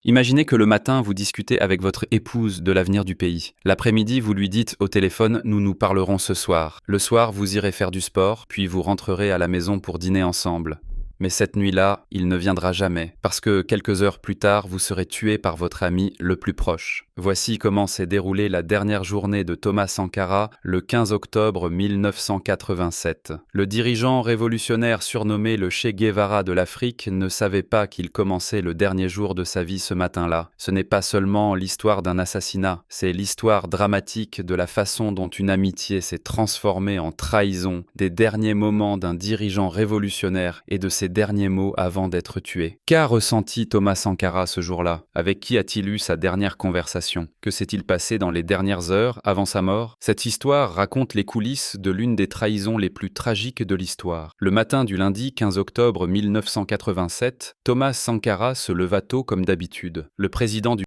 Imaginez que le matin, vous discutez avec votre épouse de l'avenir du pays. L'après-midi, vous lui dites au téléphone « Nous nous parlerons ce soir ». Le soir, vous irez faire du sport, puis vous rentrerez à la maison pour dîner ensemble. Mais cette nuit-là, il ne viendra jamais, parce que quelques heures plus tard, vous serez tué par votre ami le plus proche. Voici comment s'est déroulée la dernière journée de Thomas Sankara le 15 octobre 1987. Le dirigeant révolutionnaire surnommé le Che Guevara de l'Afrique ne savait pas qu'il commençait le dernier jour de sa vie ce matin-là. Ce n'est pas seulement l'histoire d'un assassinat, c'est l'histoire dramatique de la façon dont une amitié s'est transformée en trahison, des derniers moments d'un dirigeant révolutionnaire et de ses derniers mots avant d'être tué. Qu'a ressenti Thomas Sankara ce jour-là? Avec qui a-t-il eu sa dernière conversation? Que s'est-il passé dans les dernières heures avant sa mort? Cette histoire raconte les coulisses de l'une des trahisons les plus tragiques de l'histoire. Le matin du lundi 15 octobre 1987, Thomas Sankara se leva tôt comme d'habitude. Le président du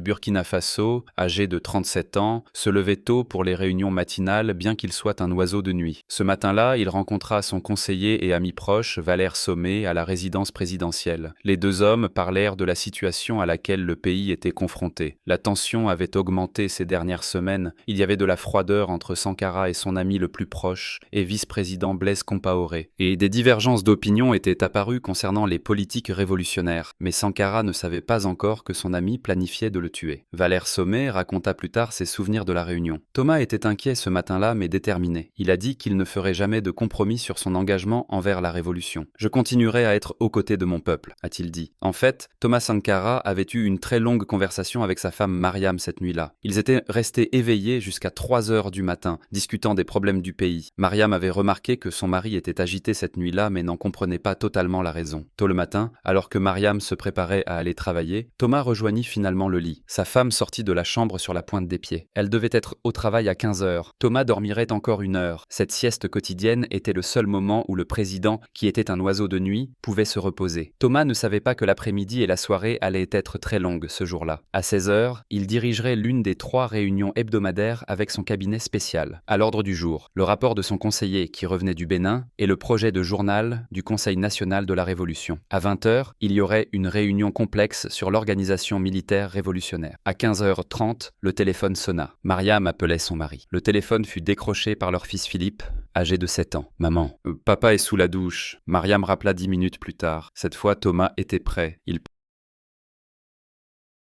Burkina Faso, âgé de 37 ans, se levait tôt pour les réunions matinales, bien qu'il soit un oiseau de nuit. Ce matin-là, il rencontra son conseiller et ami proche, Valère Sommet, à la résidence présidentielle. Les deux hommes parlèrent de la situation à laquelle le pays était confronté. La tension avait augmenté ces dernières semaines. Il y avait de la froideur entre Sankara et son ami le plus proche, et vice-président Blaise Compaoré. Et des divergences d'opinion étaient apparues concernant les politiques révolutionnaires. Mais Sankara ne savait pas encore que son ami planifiait de le tuer. Valère Sommet raconta plus tard ses souvenirs de la réunion. Thomas était inquiet ce matin-là, mais déterminé. Il a dit qu'il ne ferait jamais de compromis sur son engagement envers la révolution. « Je continuerai à être aux côtés de mon peuple », a-t-il dit. En fait, Thomas Sankara avait eu une très longue conversation avec sa femme Mariam cette nuit-là. Ils étaient restés éveillés jusqu'à 3 heures du matin, discutant des problèmes du pays. Mariam avait remarqué que son mari était agité cette nuit-là, mais n'en comprenait pas totalement la raison. Tôt le matin, alors que Mariam se préparait à aller travailler, Thomas rejoignit finalement le lit. Sa femme sortit de la chambre sur la pointe des pieds. Elle devait être au travail à 15 heures. Thomas dormirait encore 1 heure. Cette sieste quotidienne était le seul moment où le président, qui était un oiseau de nuit, pouvait se reposer. Thomas ne savait pas que l'après-midi et la soirée allaient être très longues ce jour-là. À 16 heures, il dirigerait l'une des 3 réunions hebdomadaires avec son cabinet spécial. À l'ordre du jour, le rapport de son conseiller qui revenait du Bénin et le projet de journal du Conseil national de la Révolution. À 20 heures, il y aurait une réunion complexe sur l'organisation militaire révolutionnaire. À 15h30, le téléphone sonna. Mariam appelait son mari. Le téléphone fut décroché par leur fils Philippe, âgé de 7 ans. « Maman, papa est sous la douche. » Mariam rappela 10 minutes plus tard. Cette fois, Thomas était prêt. Il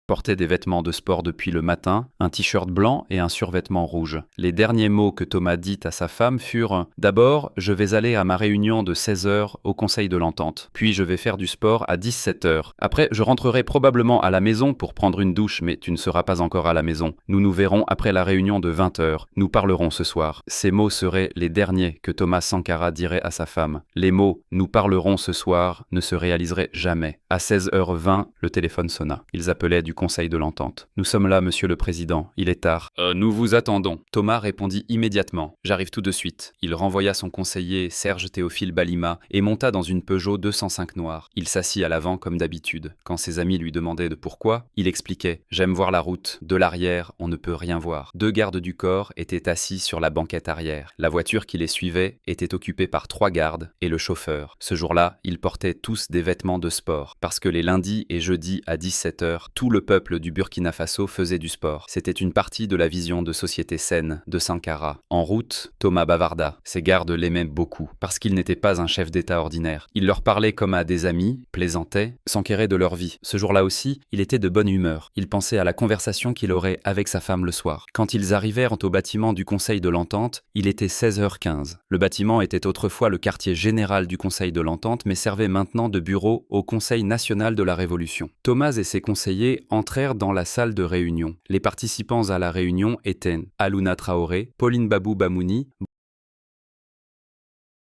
portait des vêtements de sport depuis le matin, un t-shirt blanc et un survêtement rouge. Les derniers mots que Thomas dit à sa femme furent « D'abord, je vais aller à ma réunion de 16 heures au Conseil de l'Entente. Puis je vais faire du sport à 17 heures. Après, je rentrerai probablement à la maison pour prendre une douche, mais tu ne seras pas encore à la maison. Nous nous verrons après la réunion de 20 heures. Nous parlerons ce soir. » Ces mots seraient les derniers que Thomas Sankara dirait à sa femme. Les mots « Nous parlerons ce soir » ne se réaliseraient jamais. À 16h20, le téléphone sonna. Ils appelaient du Conseil de l'Entente. « Nous sommes là, monsieur le président. Il est tard. »« Nous vous attendons. » Thomas répondit immédiatement. « J'arrive tout de suite. » Il renvoya son conseiller, Serge Théophile Balima, et monta dans une Peugeot 205 noire. Il s'assit à l'avant comme d'habitude. Quand ses amis lui demandaient de pourquoi, il expliquait « J'aime voir la route. De l'arrière, on ne peut rien voir. » 2 gardes du corps étaient assis sur la banquette arrière. La voiture qui les suivait était occupée par 3 gardes et le chauffeur. Ce jour-là, ils portaient tous des vêtements de sport, parce que les lundis et jeudis à 17 heures, tout le peuple du Burkina Faso faisait du sport. C'était une partie de la vision de société saine de Sankara. En route, Thomas bavarda. Ses gardes l'aimaient beaucoup, parce qu'il n'était pas un chef d'État ordinaire. Il leur parlait comme à des amis, plaisantait, s'enquérait de leur vie. Ce jour-là aussi, il était de bonne humeur. Il pensait à la conversation qu'il aurait avec sa femme le soir. Quand ils arrivèrent au bâtiment du Conseil de l'Entente, il était 16h15. Le bâtiment était autrefois le quartier général du Conseil de l'Entente, mais servait maintenant de bureau au Conseil national de la Révolution. Thomas et ses conseillers entrèrent dans la salle de réunion. Les participants à la réunion étaient Alouna Traoré, Pauline Babou Bamouni,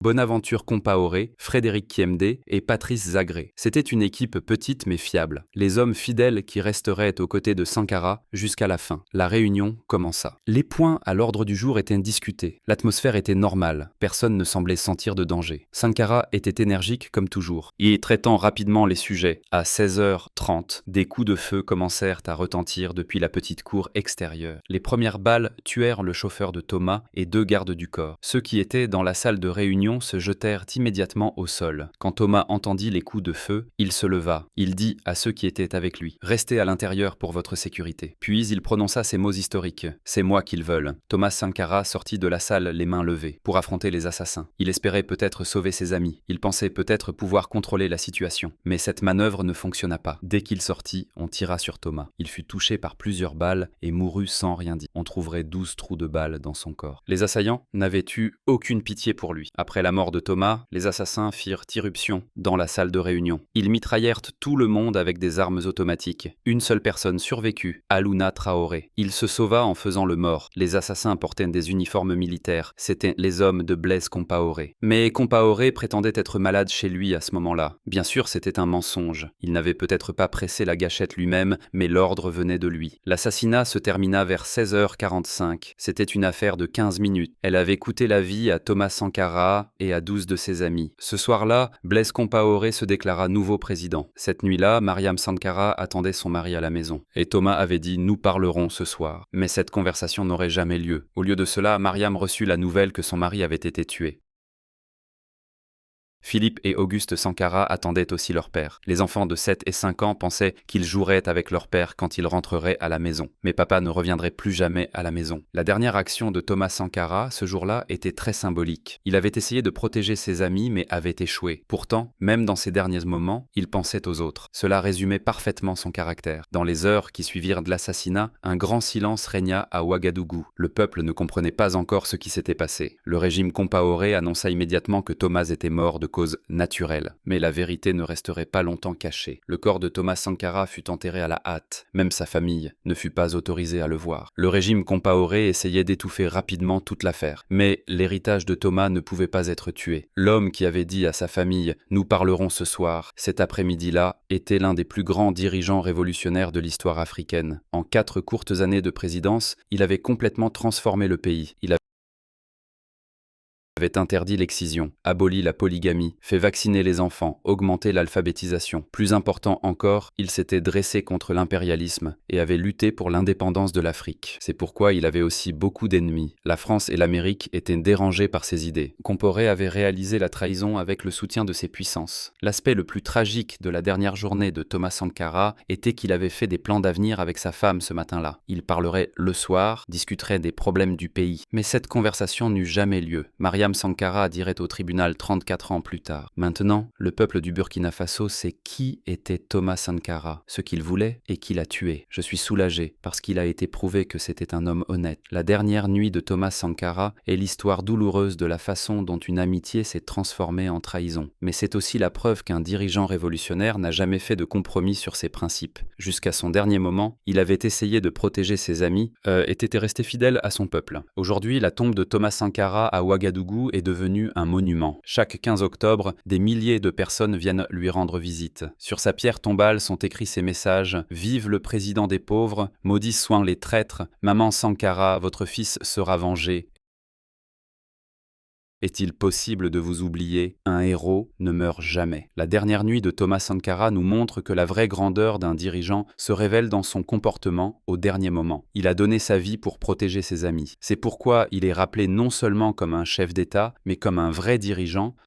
Bonaventure Compaoré, Frédéric Kiemdé et Patrice Zagré. C'était une équipe petite mais fiable. Les hommes fidèles qui resteraient aux côtés de Sankara jusqu'à la fin. La réunion commença. Les points à l'ordre du jour étaient discutés. L'atmosphère était normale. Personne ne semblait sentir de danger. Sankara était énergique comme toujours. Et traitant rapidement les sujets. À 16h30, des coups de feu commencèrent à retentir depuis la petite cour extérieure. Les premières balles tuèrent le chauffeur de Thomas et 2 gardes du corps. Ceux qui étaient dans la salle de réunion compagnons se jetèrent immédiatement au sol. Quand Thomas entendit les coups de feu, il se leva. Il dit à ceux qui étaient avec lui: « Restez à l'intérieur pour votre sécurité. » Puis il prononça ces mots historiques: « C'est moi qu'ils veulent. » Thomas Sankara sortit de la salle les mains levées pour affronter les assassins. Il espérait peut-être sauver ses amis. Il pensait peut-être pouvoir contrôler la situation. Mais cette manœuvre ne fonctionna pas. Dès qu'il sortit, on tira sur Thomas. Il fut touché par plusieurs balles et mourut sans rien dire. On trouverait 12 trous de balles dans son corps. Les assaillants n'avaient eu aucune pitié pour lui. Après la mort de Thomas, les assassins firent irruption dans la salle de réunion. Ils mitraillèrent tout le monde avec des armes automatiques. Une seule personne survécut, Alouna Traoré. Il se sauva en faisant le mort. Les assassins portaient des uniformes militaires. C'étaient les hommes de Blaise Compaoré. Mais Compaoré prétendait être malade chez lui à ce moment-là. Bien sûr, c'était un mensonge. Il n'avait peut-être pas pressé la gâchette lui-même, mais l'ordre venait de lui. L'assassinat se termina vers 16h45. C'était une affaire de 15 minutes. Elle avait coûté la vie à Thomas Sankara et à 12 de ses amis. Ce soir-là, Blaise Compaoré se déclara nouveau président. Cette nuit-là, Mariam Sankara attendait son mari à la maison. Et Thomas avait dit « Nous parlerons ce soir ». Mais cette conversation n'aurait jamais lieu. Au lieu de cela, Mariam reçut la nouvelle que son mari avait été tué. Philippe et Auguste Sankara attendaient aussi leur père. Les enfants de 7 et 5 ans pensaient qu'ils joueraient avec leur père quand ils rentreraient à la maison. Mais papa ne reviendrait plus jamais à la maison. La dernière action de Thomas Sankara, ce jour-là, était très symbolique. Il avait essayé de protéger ses amis, mais avait échoué. Pourtant, même dans ces derniers moments, il pensait aux autres. Cela résumait parfaitement son caractère. Dans les heures qui suivirent de l'assassinat, un grand silence régna à Ouagadougou. Le peuple ne comprenait pas encore ce qui s'était passé. Le régime Compaoré annonça immédiatement que Thomas était mort de cause naturelle. Mais la vérité ne resterait pas longtemps cachée. Le corps de Thomas Sankara fut enterré à la hâte. Même sa famille ne fut pas autorisée à le voir. Le régime Compaoré essayait d'étouffer rapidement toute l'affaire. Mais l'héritage de Thomas ne pouvait pas être tué. L'homme qui avait dit à sa famille « Nous parlerons ce soir », cet après-midi-là, était l'un des plus grands dirigeants révolutionnaires de l'histoire africaine. En 4 courtes années de présidence, il avait complètement transformé le pays. Il avait interdit l'excision, aboli la polygamie, fait vacciner les enfants, augmenté l'alphabétisation. Plus important encore, il s'était dressé contre l'impérialisme et avait lutté pour l'indépendance de l'Afrique. C'est pourquoi il avait aussi beaucoup d'ennemis. La France et l'Amérique étaient dérangées par ses idées. Compaoré avait réalisé la trahison avec le soutien de ses puissances. L'aspect le plus tragique de la dernière journée de Thomas Sankara était qu'il avait fait des plans d'avenir avec sa femme ce matin-là. Ils parleraient le soir, discuteraient des problèmes du pays. Mais cette conversation n'eut jamais lieu. Mariam Sankara dirait au tribunal 34 ans plus tard. Maintenant, le peuple du Burkina Faso sait qui était Thomas Sankara, ce qu'il voulait et qui l'a tué. Je suis soulagé parce qu'il a été prouvé que c'était un homme honnête. La dernière nuit de Thomas Sankara est l'histoire douloureuse de la façon dont une amitié s'est transformée en trahison. Mais c'est aussi la preuve qu'un dirigeant révolutionnaire n'a jamais fait de compromis sur ses principes. Jusqu'à son dernier moment, il avait essayé de protéger ses amis et était resté fidèle à son peuple. Aujourd'hui, la tombe de Thomas Sankara à Ouagadougou est devenu un monument. Chaque 15 octobre, des milliers de personnes viennent lui rendre visite. Sur sa pierre tombale sont écrits ces messages: « Vive le président des pauvres, maudits soient les traîtres, maman Sankara, votre fils sera vengé. » Est-il possible de vous oublier? Un héros ne meurt jamais. La dernière nuit de Thomas Sankara nous montre que la vraie grandeur d'un dirigeant se révèle dans son comportement au dernier moment. Il a donné sa vie pour protéger ses amis. C'est pourquoi il est rappelé non seulement comme un chef d'État, mais comme un vrai dirigeant,